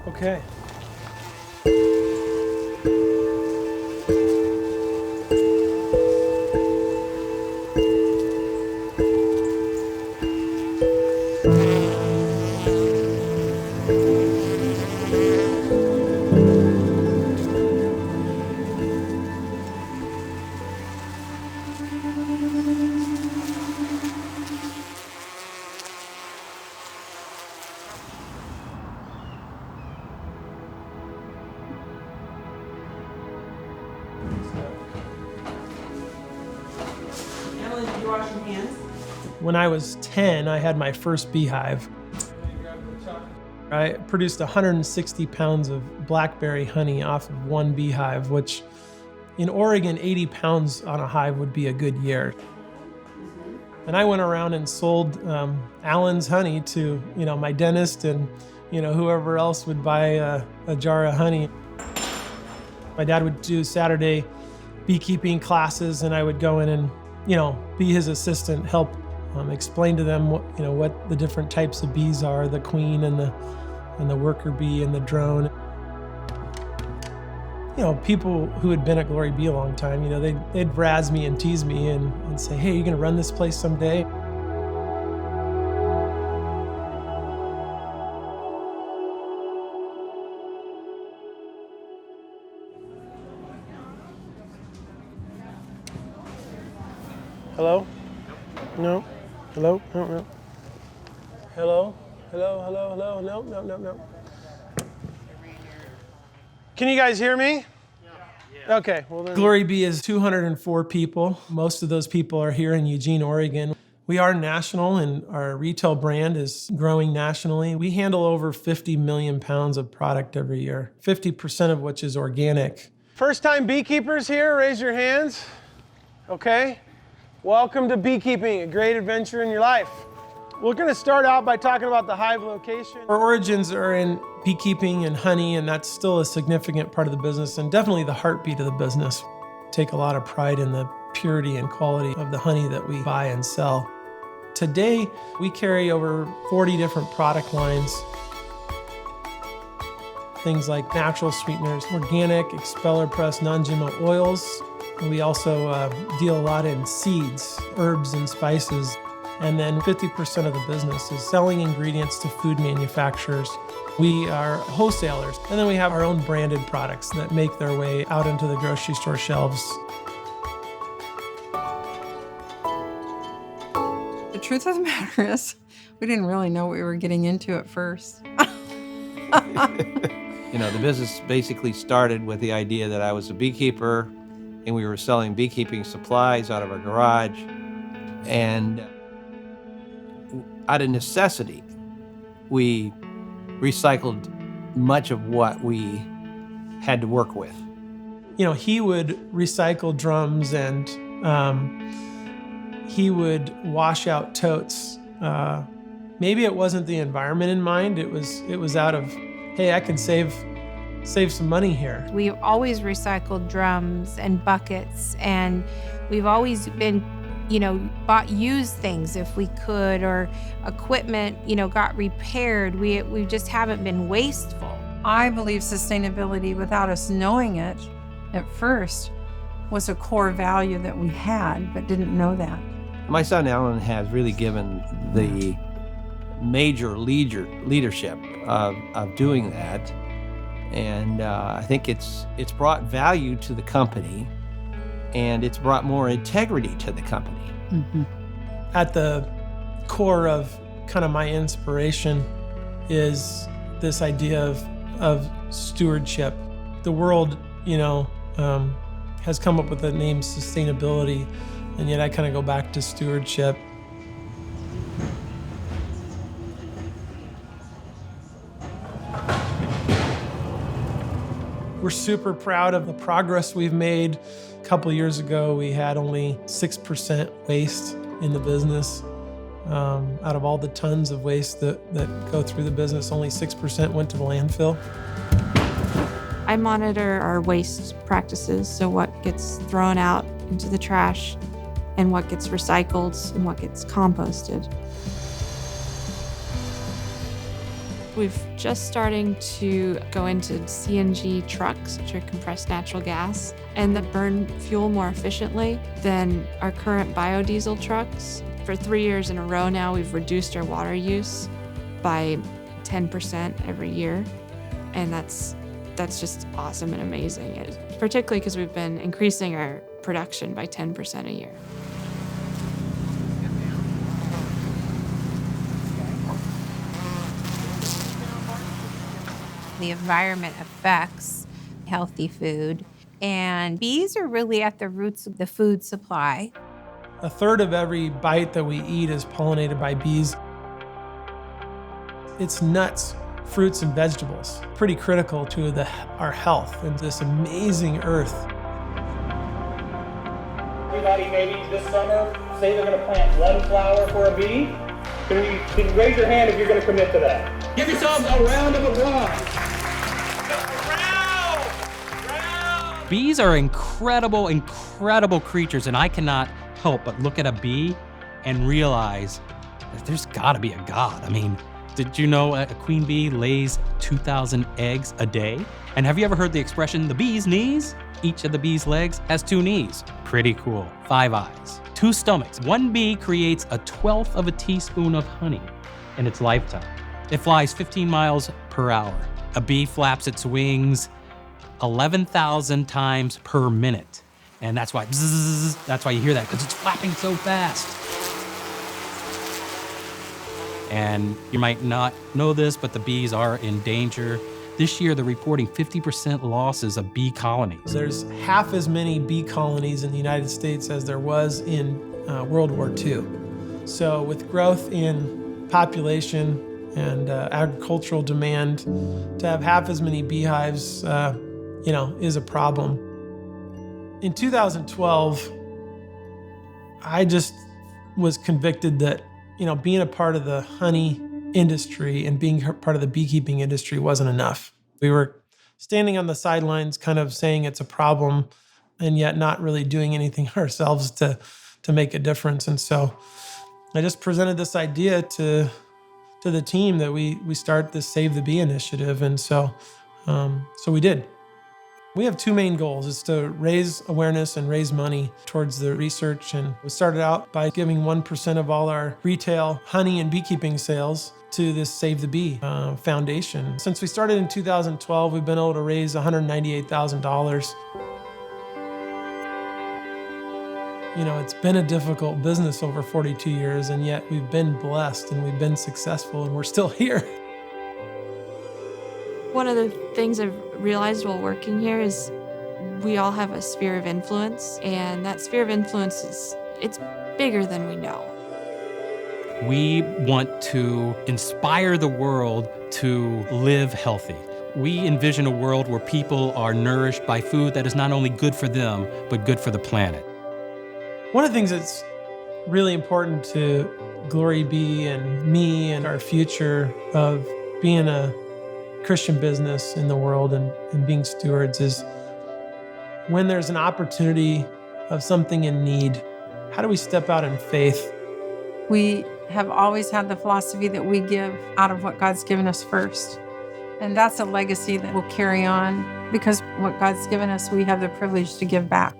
Okay. Emily, did you wash your hands? When I was 10, I had my first beehive. I produced 160 pounds of blackberry honey off of one beehive, which in Oregon, 80 pounds on a hive would be a good year. And I went around and sold Allen's honey to, my dentist and, whoever else would buy a jar of honey. My dad would do Saturday beekeeping classes, and I would go in and, be his assistant, help explain to them what the different types of bees are, the queen and the worker bee and the drone. People who had been at GloryBee a long time, they'd razz me and tease me and say, hey, are you gonna run this place someday? Hello? No. Hello? No. Hello? Hello? No. Can you guys hear me? Yeah. Okay, well then. GloryBee is 204 people. Most of those people are here in Eugene, Oregon. We are national, and our retail brand is growing nationally. We handle over 50 million pounds of product every year, 50% of which is organic. First-time beekeepers here, raise your hands. Okay. Welcome to Beekeeping, a great adventure in your life. We're going to start out by talking about the Hive Location. Our origins are in beekeeping and honey, and that's still a significant part of the business and definitely the heartbeat of the business. Take a lot of pride in the purity and quality of the honey that we buy and sell. Today, we carry over 40 different product lines. Things like natural sweeteners, organic, expeller-pressed, non-GMO oils. We also deal a lot in seeds, herbs, and spices. And then 50% of the business is selling ingredients to food manufacturers. We are wholesalers. And then we have our own branded products that make their way out into the grocery store shelves. The truth of the matter is, we didn't really know what we were getting into at first. The business basically started with the idea that I was a beekeeper and we were selling beekeeping supplies out of our garage. And out of necessity, we recycled much of what we had to work with. He would recycle drums and he would wash out totes. Maybe it wasn't the environment in mind. It was out of, hey, I can save some money here. We've always recycled drums and buckets, and we've always been, bought used things if we could, or equipment, got repaired. We just haven't been wasteful. I believe sustainability, without us knowing it at first, was a core value that we had, but didn't know that. My son Alan has really given the major leadership of doing that. And I think it's brought value to the company, and it's brought more integrity to the company. Mm-hmm. At the core of kind of my inspiration is this idea of stewardship. The world, has come up with the name sustainability, and yet I kind of go back to stewardship. We're super proud of the progress we've made. A couple years ago, we had only 6% waste in the business. Out of all the tons of waste that go through the business, only 6% went to the landfill. I monitor our waste practices, so what gets thrown out into the trash and what gets recycled and what gets composted. We've just starting to go into CNG trucks, which are compressed natural gas, and that burn fuel more efficiently than our current biodiesel trucks. For 3 years in a row now, we've reduced our water use by 10% every year, and that's just awesome and amazing, particularly because we've been increasing our production by 10% a year. The environment affects healthy food, and bees are really at the roots of the food supply. A third of every bite that we eat is pollinated by bees. It's nuts, fruits, and vegetables. Pretty critical to our health and this amazing earth. Everybody maybe this summer say they're going to plant one flower for a bee. Can you raise your hand if you're going to commit to that? Give yourselves a round of applause. Bees are incredible, incredible creatures, and I cannot help but look at a bee and realize that there's gotta be a God. I mean, did you know a queen bee lays 2,000 eggs a day? And have you ever heard the expression, the bee's knees? Each of the bee's legs has 2 knees. Pretty cool. 5 eyes, 2 stomachs. One bee creates 1/12 of a teaspoon of honey in its lifetime. It flies 15 miles per hour. A bee flaps its wings 11,000 times per minute. And that's why, bzzz, that's why you hear that, because it's flapping so fast. And you might not know this, but the bees are in danger. This year, they're reporting 50% losses of bee colonies. There's half as many bee colonies in the United States as there was in World War II. So with growth in population and agricultural demand, to have half as many beehives, is a problem. In 2012, I just was convicted that, being a part of the honey industry and being part of the beekeeping industry wasn't enough. We were standing on the sidelines kind of saying it's a problem and yet not really doing anything ourselves to make a difference. And so I just presented this idea to the team that we start this Save the Bee initiative. And so we did. We have 2 main goals. It's to raise awareness and raise money towards the research. And we started out by giving 1% of all our retail honey and beekeeping sales to this Save the Bee foundation. Since we started in 2012, we've been able to raise $198,000. It's been a difficult business over 42 years, and yet we've been blessed and we've been successful and we're still here. One of the things I've realized while working here is we all have a sphere of influence, and that sphere of influence it's bigger than we know. We want to inspire the world to live healthy. We envision a world where people are nourished by food that is not only good for them, but good for the planet. One of the things that's really important to GloryBee and me and our future of being a Christian business in the world and being stewards is when there's an opportunity of something in need, how do we step out in faith? We have always had the philosophy that we give out of what God's given us first. And that's a legacy that will carry on because what God's given us, we have the privilege to give back.